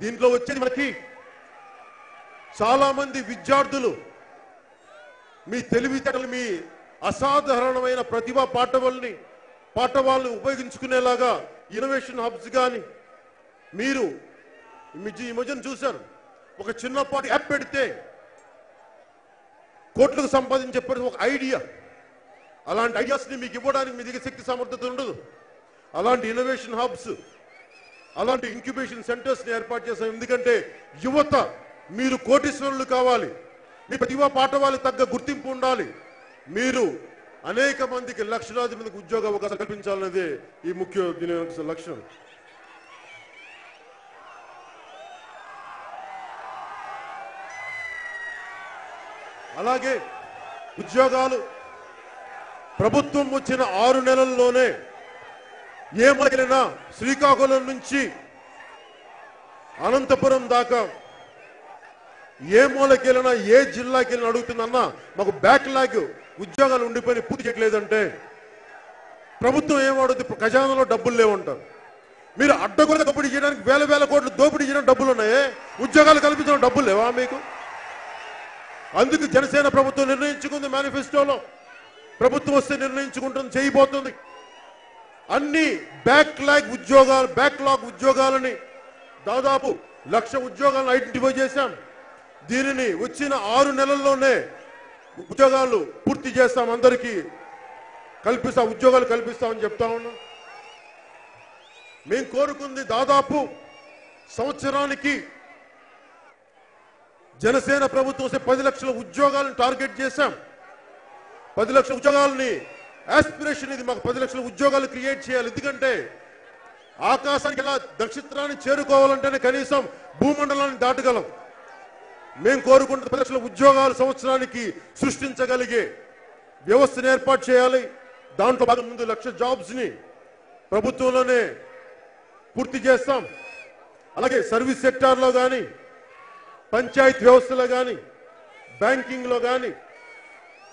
దీంట్లో వచ్చేది మనకి చాలా మంది విద్యార్థులు మీ తెలివితేటలు, మీ అసాధారణమైన ప్రతిభా పాఠవాళ్ళని ఉపయోగించుకునేలాగా ఇన్నోవేషన్ హబ్స్ కానీ మీరు ఈ మధ్యన చూశారు. ఒక చిన్నపాటి యాప్ పెడితే కోట్లకు సంపాదించే ఒక ఐడియా, అలాంటి ఐడియాస్ని మీకు ఇవ్వడానికి మీ దగ్గర శక్తి సామర్థ్యత ఉండదు. అలాంటి ఇన్నోవేషన్ హబ్స్, అలాంటి ఇంక్యుబేషన్ సెంటర్స్ని ఏర్పాటు చేశాం. ఎందుకంటే యువత మీరు కోటీశ్వరులు కావాలి, మీ ప్రతిభా పాఠవాళ్ళకి తగ్గ గుర్తింపు ఉండాలి, మీరు అనేక మందికి లక్షలాది మందికి ఉద్యోగ అవకాశాలు కల్పించాలనేదే ఈ ముఖ్య దీని లక్ష్యం. అలాగే ఉద్యోగాలు ప్రభుత్వం వచ్చిన 6 నెలల్లోనే ఏ మొదలైనా శ్రీకాకుళం నుంచి అనంతపురం దాకా ఏ మూలకెళ్ళినా ఏ జిల్లాకి వెళ్ళినా అడుగుతుందన్నా మాకు బ్యాక్లాగ్ ఉద్యోగాలు ఉండిపోయి పూర్తి చేయట్లేదంటే ప్రభుత్వం ఏమడుగుతుంది? ఖజానాలో డబ్బులు లేవంటారు. మీరు అడ్డగోలుగా దోపిడీ చేయడానికి వేల కోట్లు దోపిడీ చేయడానికి డబ్బులు ఉన్నాయే, ఉద్యోగాలు కల్పించడం డబ్బులు లేవా మీకు? అందుకు జనసేన ప్రభుత్వం నిర్ణయించుకుంది, మేనిఫెస్టోలో ప్రభుత్వం వస్తే నిర్ణయించుకుంటుంది, చేయబోతుంది. అన్ని బ్యాక్లాగ్ ఉద్యోగాలని దాదాపు 1,00,000 ఉద్యోగాలను ఐడెంటిఫై చేశాం. దీనిని వచ్చిన 6 నెలల్లోనే ఉద్యోగాలు పూర్తి చేస్తాం, అందరికీ ఉద్యోగాలు కల్పిస్తామని చెప్తా ఉన్నాం. మేము కోరుకుంది దాదాపు సంవత్సరానికి జనసేన ప్రభుత్వం వస్తే 10 లక్షల ఉద్యోగాలను టార్గెట్ చేశాం. 10 లక్షల ఉద్యోగాలని ఆస్పిరేషన్ ఇది, మాకు 10 లక్షల ఉద్యోగాలు క్రియేట్ చేయాలి. ఎందుకంటే ఆకాశానికి ఎలా నక్షత్రాన్ని చేరుకోవాలంటేనే కనీసం భూమండలాన్ని దాటగలం. మేము కోరుకుంటున్న 10 లక్షల ఉద్యోగాలు సంవత్సరానికి సృష్టించగలిగే వ్యవస్థను ఏర్పాటు చేయాలి. దాంట్లో భాగం ముందు 1,00,000 జాబ్స్ ని ప్రభుత్వంలోనే పూర్తి చేస్తాం. అలాగే సర్వీస్ సెక్టార్లో కానీ, పంచాయతీ వ్యవస్థలో కానీ, బ్యాంకింగ్ లో కానీ,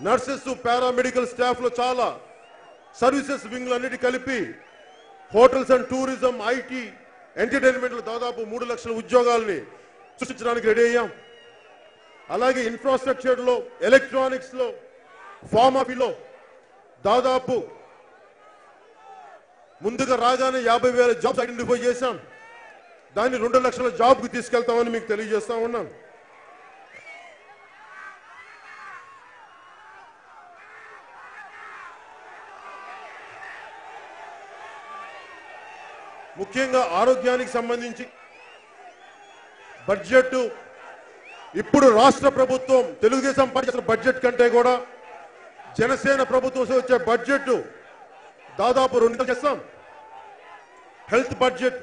నర్సెస్, పారామెడికల్ స్టాఫ్ లో చాలా సర్వీసెస్ వింగ్లు అన్నిటి కలిపి hotels and tourism, IT, entertainment లో దాదాపు 3 లక్షల ఉద్యోగాల్ని సృష్టించడానికి రెడీ అయ్యాం. అలాగే ఇన్ఫ్రాస్ట్రక్చర్ లో, ఎలక్ట్రానిక్స్ లో, ఫార్మసీలో దాదాపు ముందుగా రాగానే 50,000 జాబ్స్ ఐడెంటిఫై చేశాం. దాన్ని 2 లక్షల జాబ్ కి తీసుకెళ్తామని మీకు తెలియజేస్తా ఉన్నాను. ముఖ్యంగా ఆరోగ్యానికి సంబంధించి బడ్జెట్ ఇప్పుడు రాష్ట్ర ప్రభుత్వం తెలుగుదేశం పార్టీ బడ్జెట్ కంటే కూడా జనసేన ప్రభుత్వం వచ్చే బడ్జెట్ దాదాపు 2 చేస్తాం. హెల్త్ బడ్జెట్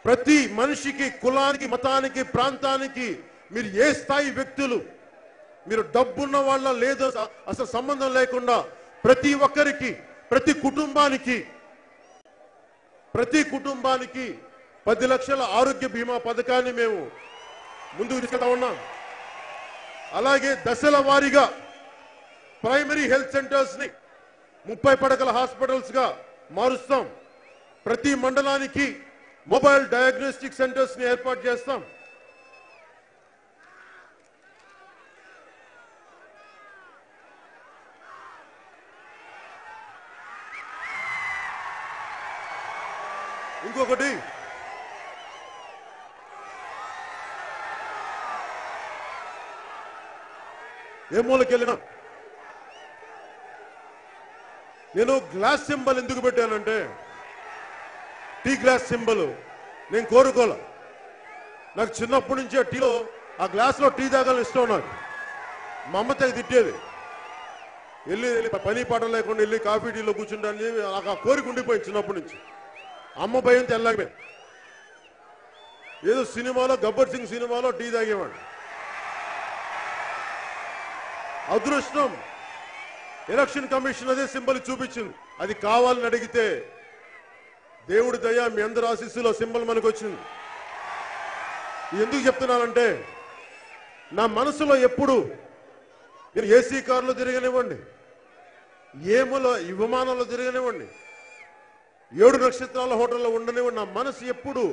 ప్రతి మనిషికి, కులానికి, మతానికి, ప్రాంతానికి, మీరు ఏ స్థాయి వ్యక్తులు, మీరు డబ్బున్న వాళ్ళ లేదో అసలు సంబంధం లేకుండా ప్రతి ఒక్కరికి, ప్రతి కుటుంబానికి 10 లక్షల ఆరోగ్య బీమా పథకాన్ని మేము ముందుకు తీసుకెళ్తా ఉన్నాం. అలాగే దశల వారీగా ప్రైమరీ హెల్త్ సెంటర్స్ ని 30 పడకల హాస్పిటల్స్ గా మారుస్తాం. ప్రతి మండలానికి మొబైల్ డయాగ్నోస్టిక్ సెంటర్స్ ని ఏర్పాటు చేస్తాం. ఇంకొకటి, ఏ మూలకెళ్ళినా నేను గ్లాస్ సింబల్ ఎందుకు పెట్టానంటే, టీ గ్లాస్ సింబల్ నేను కోరుకోలే. నాకు చిన్నప్పటి నుంచి ఆ టీలో, ఆ గ్లాస్లో టీ తాగాలని ఇష్టం. నాకు మా అమ్మ తెగ తిట్టేది. వెళ్ళి పని పాట లేకుండా వెళ్ళి కాఫీ టీలో కూర్చుంటానని నాకు ఆ కోరిక ఉండిపోయింది చిన్నప్పటి నుంచి. అమ్మ భయంతో వెళ్ళకపోయింది. ఏదో సినిమాలో, గబ్బర్ సింగ్ సినిమాలో టీ తాగేవాడు. అదృష్టం ఎలక్షన్ కమిషన్ అదే సింబల్ చూపించింది. అది కావాలని అడిగితే దేవుడి దయ, మీ అందరి ఆశీస్సులో సింబల్ మనకు వచ్చింది. ఎందుకు చెప్తున్నానంటే, నా మనసులో ఎప్పుడు నేను ఏసీ కారులో తిరగనివ్వండి, ఏములో విమానంలో తిరగనివ్వండి, 7 నక్షత్రాల హోటల్లో ఉండనివ్వండి, నా మనసు ఎప్పుడు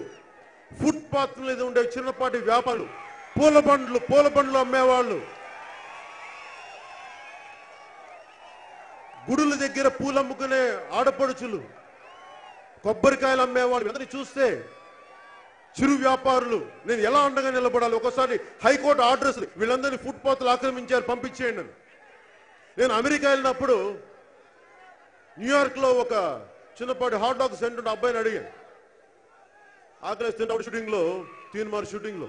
ఫుట్పాత్ మీద ఉండే చిన్నపాటి వ్యాపారులు, పూల బండ్లు అమ్మేవాళ్ళు, గుడుల దగ్గర పూలు అమ్ముకునే ఆడపడుచులు, కొబ్బరికాయలు అమ్మేవాళ్ళు అందరినీ చూస్తే చిరు వ్యాపారులు నేను ఎలా అండగా నిలబడాలి? ఒకసారి హైకోర్టు ఆర్డర్స్ వీళ్ళందరినీ ఫుట్పాత్లు ఆక్రమించారు, పంపించేయండి అని. నేను అమెరికా వెళ్ళినప్పుడు న్యూయార్క్ లో ఒక చిన్నపాటి హాట్ డాగ్ సెంటర్ అబ్బాయిని అడిగాను. ఆకలిస్తున్నప్పుడు షూటింగ్ లో తీన్మార్ షూటింగ్ లో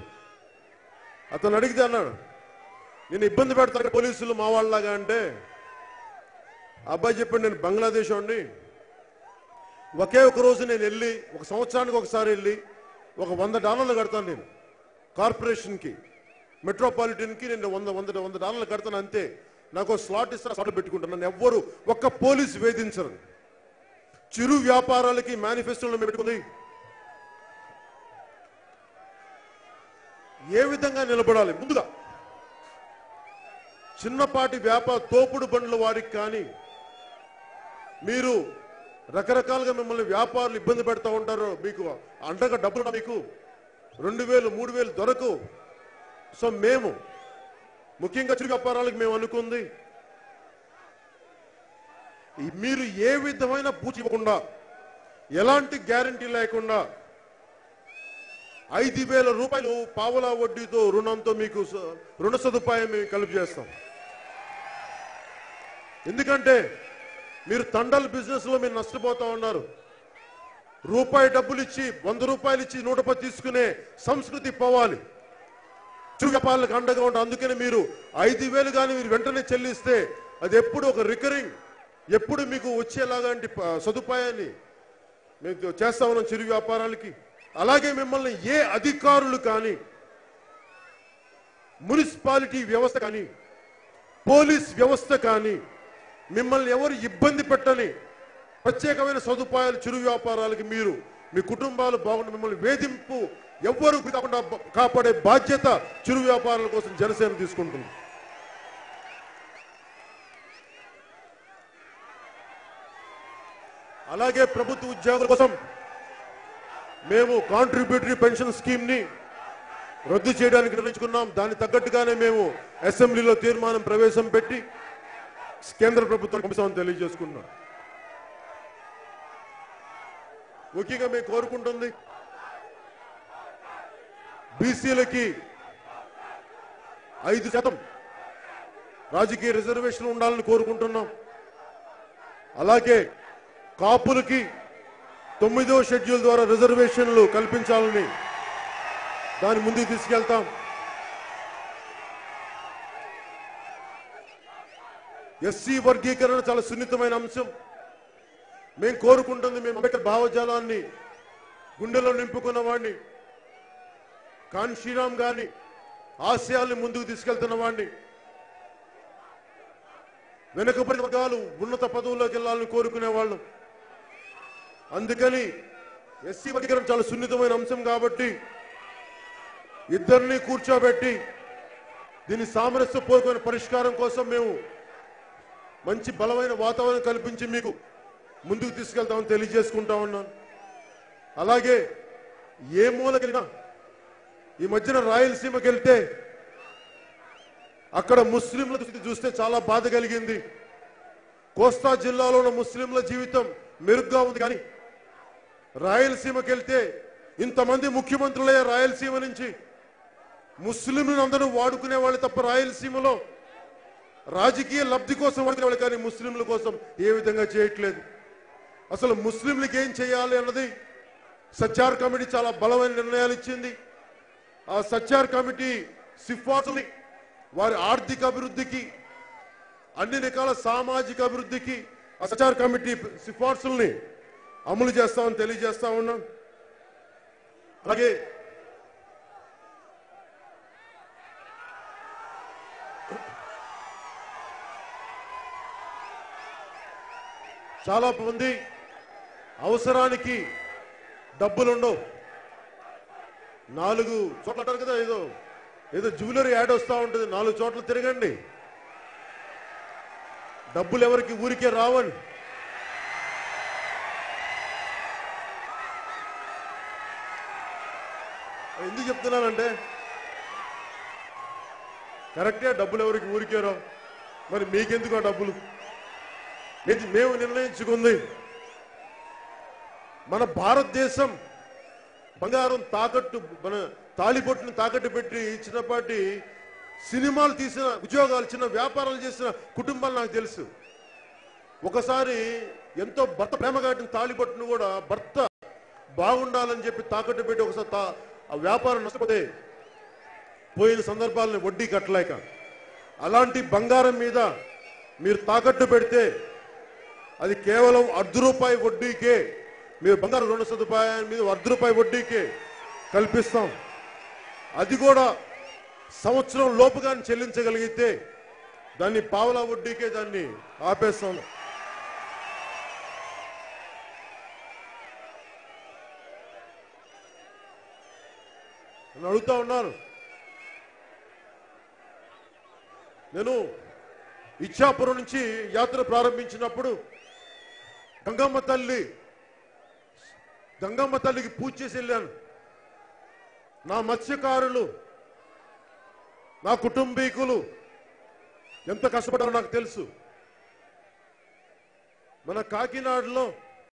అతను అడిగితే అన్నాడు, నేను ఇబ్బంది పెడతాను పోలీసులు మా వాళ్ళలాగా అంటే, అబ్బాయి చెప్పాడు, నేను బంగ్లాదేశ్ వాడిని, ఒకే ఒక రోజు నేను వెళ్ళి ఒక సంవత్సరానికి ఒకసారి వెళ్ళి ఒక $100 కడతాను. నేను కార్పొరేషన్కి మెట్రోపాలిటన్కి నేను $100 కడతాను అంతే. నాకు స్లాట్ ఇస్తారు, స్లాట్ పెట్టుకుంటాను. నన్ను ఎవ్వరు ఒక్క పోలీసు వేధించరు. చిరు వ్యాపారాలకి మేనిఫెస్టోలో పెట్టుకుంది ఏ విధంగా నిలబడాలి? ముందుగా చిన్నపాటి తోపుడు బండ్ల వారికి కానీ, మీరు రకరకాలుగా మిమ్మల్ని వ్యాపారులు ఇబ్బంది పెడతా ఉంటారు, మీకు అండగా డబ్బులు మీకు 2000 3000 దొరకు. సో మేము ముఖ్యంగా చిరు వ్యాపారాలకు మేము అనుకుంది, మీరు ఏ విధమైన పూచి ఇవ్వకుండా, ఎలాంటి గ్యారంటీ లేకుండా 5,000 రూపాయలు పావలా వడ్డీతో రుణంతో మీకు రుణ సదుపాయం మేము కలుపు చేస్తాం. ఎందుకంటే మీరు తండల్ బిజినెస్ లో మీరు నష్టపోతా ఉన్నారు. రూపాయి డబ్బులు ఇచ్చి 100 రూపాయలు ఇచ్చి 110 తీసుకునే సంస్కృతి పోవాలి. చిరు వ్యాపారులకు అండగా ఉంటాం. అందుకని మీరు 5,000 కానీ మీరు వెంటనే చెల్లిస్తే అది ఎప్పుడు ఒక రికరింగ్, ఎప్పుడు మీకు వచ్చేలాంటి సదుపాయాన్ని మేము చేస్తా ఉన్నాం చిరు వ్యాపారాలకి. అలాగే మిమ్మల్ని ఏ అధికారులు కానీ, మున్సిపాలిటీ వ్యవస్థ కానీ, పోలీస్ వ్యవస్థ కానీ మిమ్మల్ని ఎవరు ఇబ్బంది పెట్టని ప్రత్యేకమైన సదుపాయాలు చిరు వ్యాపారాలకి మీరు మీ కుటుంబాలు బాగుండి మిమ్మల్ని వేధింపు ఎవ్వరూ కాకుండా కాపాడే బాధ్యత చిరు వ్యాపారాల కోసం జనసేన తీసుకుంటుంది. అలాగే ప్రభుత్వ ఉద్యోగుల కోసం మేము కాంట్రిబ్యూటరీ పెన్షన్ స్కీమ్ ని రద్దు చేయడానికి నిర్ణయించుకున్నాం. దానికి తగ్గట్టుగానే మేము అసెంబ్లీలో తీర్మానం ప్రవేశపెట్టి కేంద్ర ప్రభుత్వం పంపిస్తామని తెలియజేసుకున్నాం. ముఖ్యంగా మేము కోరుకుంటుంది బీసీలకి 5% రాజకీయ రిజర్వేషన్ ఉండాలని కోరుకుంటున్నాం. అలాగే కాపులకి 9వ షెడ్యూల్ ద్వారా రిజర్వేషన్లు కల్పించాలని దాన్ని ముందుకు తీసుకెళ్తాం. ఎస్సీ వర్గీకరణ చాలా సున్నితమైన అంశం. మేము కోరుకుంటుంది, మేము అంబేద్కర్ భావజాలాన్ని గుండెలో నింపుకున్న వాడిని, కాన్ శ్రీరామ్ గారిని ఆశయాల్ని ముందుకు తీసుకెళ్తున్న వాడిని, వెనుకబడిన వర్గాలు ఉన్నత పదవుల్లోకి వెళ్ళాలని కోరుకునే వాళ్ళు. అందుకని ఎస్సీ వర్గీకరణ చాలా సున్నితమైన అంశం కాబట్టి ఇద్దరిని కూర్చోబెట్టి దీని సామరస్యపూర్వకమైన పరిష్కారం కోసం మేము మంచి బలమైన వాతావరణం కల్పించి మీకు ముందుకు తీసుకెళ్తామని తెలియజేసుకుంటా ఉన్నాను. అలాగే ఏ మూలకెళ్ళినా ఈ మధ్యన రాయలసీమకి వెళ్తే అక్కడ ముస్లింల స్థితి చూస్తే చాలా బాధ కలిగింది. కోస్తా జిల్లాలో ఉన్న ముస్లింల జీవితం మెరుగ్గా ఉంది, కానీ రాయలసీమకి వెళ్తే ఇంతమంది ముఖ్యమంత్రులయ్యే రాయలసీమ నుంచి ముస్లింలను అందరూ వాడుకునే వాళ్ళు తప్ప రాయలసీమలో రాజకీయ లబ్ధి కోసం వాడుకునే వాళ్ళు, కానీ ముస్లింల కోసం ఏ విధంగా చేయట్లేదు. అసలు ముస్లింలకు ఏం చేయాలి అన్నది సచ్చార్ కమిటీ చాలా బలమైన నిర్ణయాలు ఇచ్చింది. ఆ సచ్చార్ కమిటీ సిఫార్సుని వారి ఆర్థిక అభివృద్ధికి, అన్ని రకాల సామాజిక అభివృద్ధికి ఆ సచ్చార్ కమిటీ సిఫార్సుల్ని అమలు చేస్తామని తెలియజేస్తా ఉన్నాం. అలాగే చాలా మంది అవసరానికి డబ్బులుండవు. 4 చోట్ల అంటారు కదా, ఏదో జ్యువెలరీ యాడ్ వస్తూ ఉంటుంది, 4 చోట్ల తిరగండి, డబ్బులు ఎవరికి ఊరికే రావండి. ఎందుకు చెప్తున్నానంటే కరెక్టే, డబ్బులు ఎవరికి ఊరికేరో, మరి మీకెందుకు ఆ డబ్బులు? మేము నిర్ణయించుకుంది మన భారతదేశం బంగారం తాకట్టు, మన తాళిబొట్టును తాకట్టు పెట్టి చిన్నపాటి సినిమాలు తీసిన, ఉద్యోగాలు, చిన్న వ్యాపారాలు చేసిన కుటుంబాలు నాకు తెలుసు. ఒకసారి ఎంతో భర్త ప్రేమ కాటిన తాళిబొట్టును కూడా భర్త బాగుండాలని చెప్పి తాకట్టు పెట్టి ఒకసారి ఆ వ్యాపారం నష్టపోతే పోయిన సందర్భాలను వడ్డీ కట్టలేక, అలాంటి బంగారం మీద మీరు తాకట్టు పెడితే అది కేవలం ₹1 వడ్డీకే, మీరు బంగారు రుణ సదుపాయాన్ని మీద ₹1 వడ్డీకే కల్పిస్తాం. అది కూడా సంవత్సరం లోపుగా చెల్లించగలిగితే దాన్ని పావలా వడ్డీకే దాన్ని ఆపేస్తాం. అడుగుతా ఉన్నారు. నేను ఇచ్చాపురం నుంచి యాత్ర ప్రారంభించినప్పుడు గంగమ్మ తల్లికి పూజ చేసి వెళ్ళాను. నా మత్స్యకారులు, నా కుటుంబీకులు ఎంత కష్టపడ్డారో నాకు తెలుసు. మన కాకినాడలో